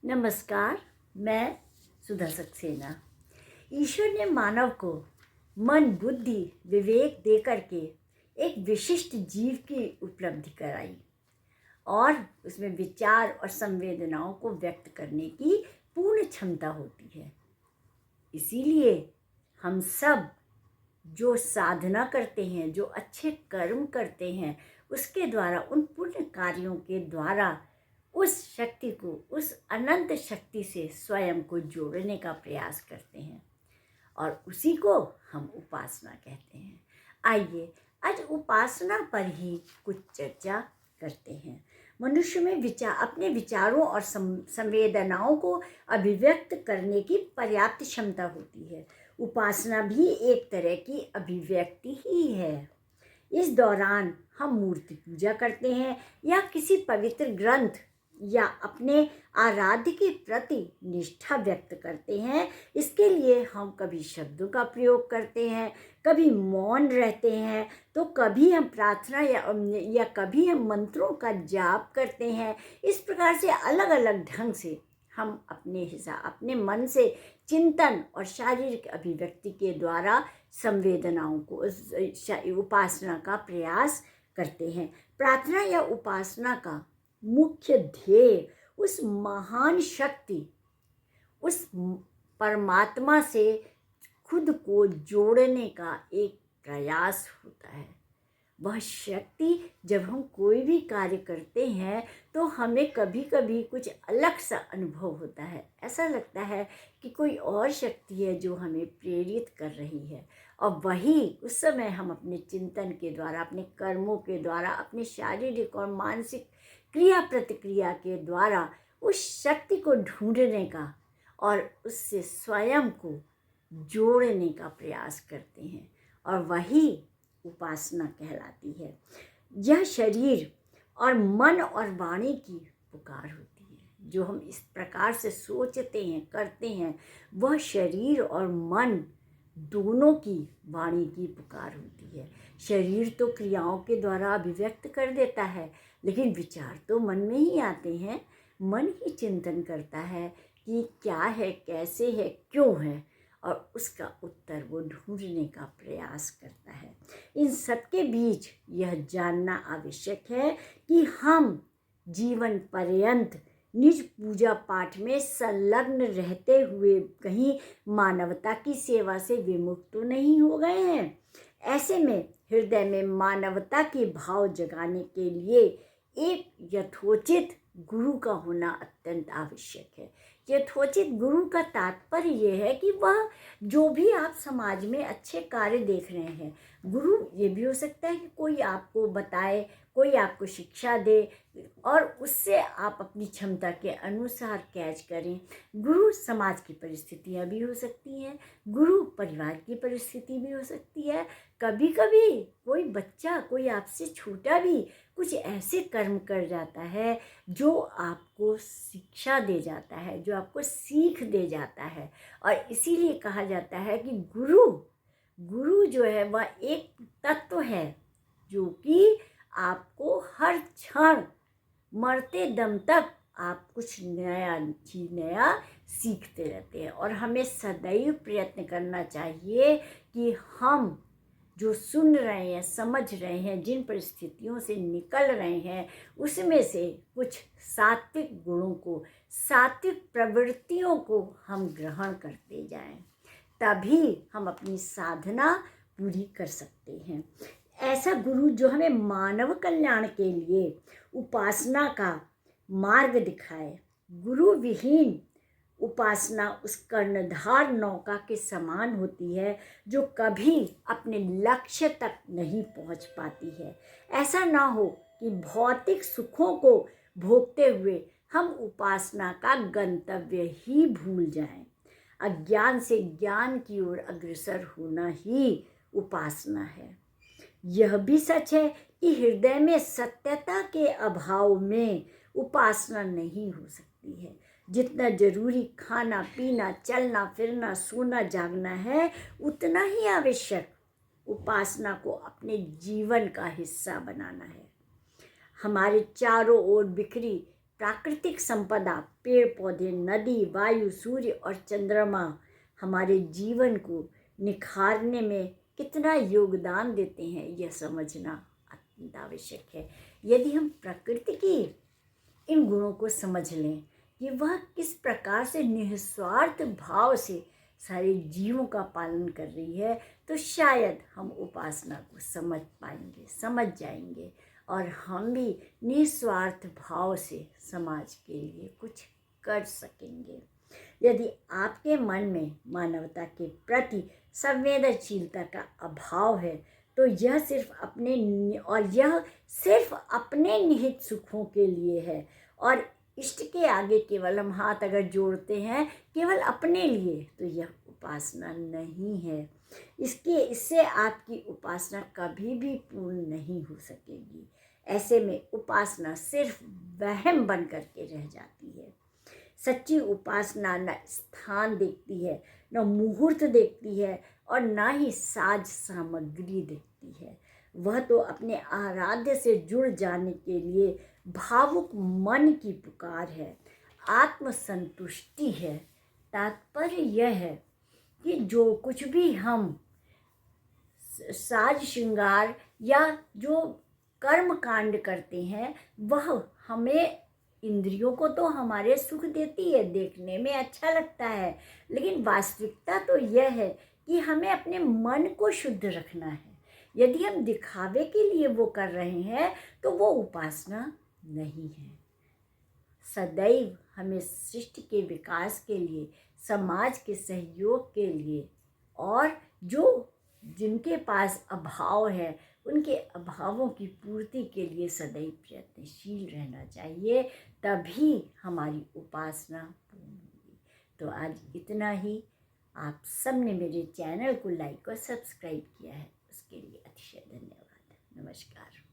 नमस्कार। मैं सुधा सक्सेना। ईश्वर ने मानव को मन, बुद्धि, विवेक दे करके एक विशिष्ट जीव की उपलब्धि कराई और उसमें विचार और संवेदनाओं को व्यक्त करने की पूर्ण क्षमता होती है। इसीलिए हम सब जो साधना करते हैं, जो अच्छे कर्म करते हैं, उसके द्वारा, उन पुण्य कार्यों के द्वारा उस शक्ति को, उस अनंत शक्ति से स्वयं को जोड़ने का प्रयास करते हैं और उसी को हम उपासना कहते हैं। आइए आज उपासना पर ही कुछ चर्चा करते हैं। मनुष्य में अपने विचारों और संवेदनाओं को अभिव्यक्त करने की पर्याप्त क्षमता होती है। उपासना भी एक तरह की अभिव्यक्ति ही है। इस दौरान हम मूर्ति पूजा करते हैं या किसी पवित्र ग्रंथ या अपने आराध्य के प्रति निष्ठा व्यक्त करते हैं। इसके लिए हम कभी शब्दों का प्रयोग करते हैं, कभी मौन रहते हैं, तो कभी हम प्रार्थना या कभी हम मंत्रों का जाप करते हैं। इस प्रकार से अलग अलग ढंग से हम अपने मन से चिंतन और शारीरिक अभिव्यक्ति के द्वारा संवेदनाओं को, उपासना का प्रयास करते हैं। प्रार्थना या उपासना का मुख्य ध्येय उस महान शक्ति, उस परमात्मा से खुद को जोड़ने का एक प्रयास होता है। वह शक्ति, जब हम कोई भी कार्य करते हैं तो हमें कभी कभी कुछ अलग सा अनुभव होता है। ऐसा लगता है कि कोई और शक्ति है जो हमें प्रेरित कर रही है, और वही उस समय हम अपने चिंतन के द्वारा, अपने कर्मों के द्वारा, अपने शारीरिक और मानसिक क्रिया प्रतिक्रिया के द्वारा उस शक्ति को ढूंढने का और उससे स्वयं को जोड़ने का प्रयास करते हैं, और वही उपासना कहलाती है। यह शरीर और मन और वाणी की पुकार होती है। जो हम इस प्रकार से सोचते हैं, करते हैं, वह शरीर और मन दोनों की वाणी की पुकार होती है। शरीर तो क्रियाओं के द्वारा अभिव्यक्त कर देता है, लेकिन विचार तो मन में ही आते हैं। मन ही चिंतन करता है कि क्या है, कैसे है, क्यों है, और उसका उत्तर वो ढूंढने का प्रयास करता है। इन सबके बीच यह जानना आवश्यक है कि हम जीवन पर्यंत निज पूजा पाठ में संलग्न रहते हुए कहीं मानवता की सेवा से विमुख तो नहीं हो गए हैं। ऐसे में हृदय में मानवता के भाव जगाने के लिए एक यथोचित गुरु का होना अत्यंत आवश्यक है। यथोचित गुरु का तात्पर्य यह है कि वह जो भी आप समाज में अच्छे कार्य देख रहे हैं, गुरु ये भी हो सकता है कि कोई आपको बताए, कोई आपको शिक्षा दे और उससे आप अपनी क्षमता के अनुसार कैच करें। गुरु समाज की परिस्थितियाँ भी हो सकती हैं, गुरु परिवार की परिस्थिति भी हो सकती है। कभी कभी कोई बच्चा, कोई आपसे छोटा भी कुछ ऐसे कर्म कर जाता है जो आपको शिक्षा दे जाता है, जो आपको सीख दे जाता है, और इसीलिए कहा जाता है कि गुरु जो है वह एक तत्व है जो कि आपको हर क्षण, मरते दम तक आप कुछ नया सीखते रहते हैं। और हमें सदैव प्रयत्न करना चाहिए कि हम जो सुन रहे हैं, समझ रहे हैं, जिन परिस्थितियों से निकल रहे हैं, उसमें से कुछ सात्विक गुणों को, सात्विक प्रवृत्तियों को हम ग्रहण करते जाएं, तभी हम अपनी साधना पूरी कर सकते हैं। ऐसा गुरु जो हमें मानव कल्याण के लिए उपासना का मार्ग दिखाए। गुरु विहीन उपासना उस कर्णधार नौका के समान होती है जो कभी अपने लक्ष्य तक नहीं पहुंच पाती है। ऐसा ना हो कि भौतिक सुखों को भोगते हुए हम उपासना का गंतव्य ही भूल जाएं। अज्ञान से ज्ञान की ओर अग्रसर होना ही उपासना है। यह भी सच है कि हृदय में सत्यता के अभाव में उपासना नहीं हो सकती है। जितना जरूरी खाना पीना, चलना फिरना, सोना जागना है, उतना ही आवश्यक उपासना को अपने जीवन का हिस्सा बनाना है। हमारे चारों ओर बिखरी प्राकृतिक संपदा, पेड़ पौधे, नदी, वायु, सूर्य और चंद्रमा हमारे जीवन को निखारने में कितना योगदान देते हैं, यह समझना अत्यंत आवश्यक है। यदि हम प्रकृति की इन गुणों को समझ लें कि वह किस प्रकार से निस्वार्थ भाव से सारे जीवों का पालन कर रही है, तो शायद हम उपासना को समझ पाएंगे, समझ जाएंगे और हम भी निस्वार्थ भाव से समाज के लिए कुछ कर सकेंगे। यदि आपके मन में मानवता के प्रति संवेदनशीलता का अभाव है, तो यह सिर्फ अपने निहित सुखों के लिए है और इष्ट के आगे केवल हम हाथ अगर जोड़ते हैं केवल अपने लिए, तो यह उपासना नहीं है। इससे आपकी उपासना कभी भी पूर्ण नहीं हो सकेगी। ऐसे में उपासना सिर्फ वहम बन करके रह जाती है। सच्ची उपासना न स्थान देखती है, न मुहूर्त देखती है और न ही साज सामग्री देखती है। वह तो अपने आराध्य से जुड़ जाने के लिए भावुक मन की पुकार है, आत्मसंतुष्टि है। तात्पर्य यह है कि जो कुछ भी हम साज श्रृंगार या जो कर्म कांड करते हैं, वह हमें इंद्रियों को तो हमारे सुख देती है, देखने में अच्छा लगता है, लेकिन वास्तविकता तो यह है कि हमें अपने मन को शुद्ध रखना है। यदि हम दिखावे के लिए वो कर रहे हैं तो वो उपासना नहीं है। सदैव हमें सृष्टि के विकास के लिए, समाज के सहयोग के लिए और जिनके पास अभाव है उनके अभावों की पूर्ति के लिए सदैव प्रयत्नशील रहना चाहिए, तभी हमारी उपासना पूर्ण होगी। तो आज इतना ही। आप सब ने मेरे चैनल को लाइक और सब्सक्राइब किया है, उसके लिए अतिशय धन्यवाद। नमस्कार।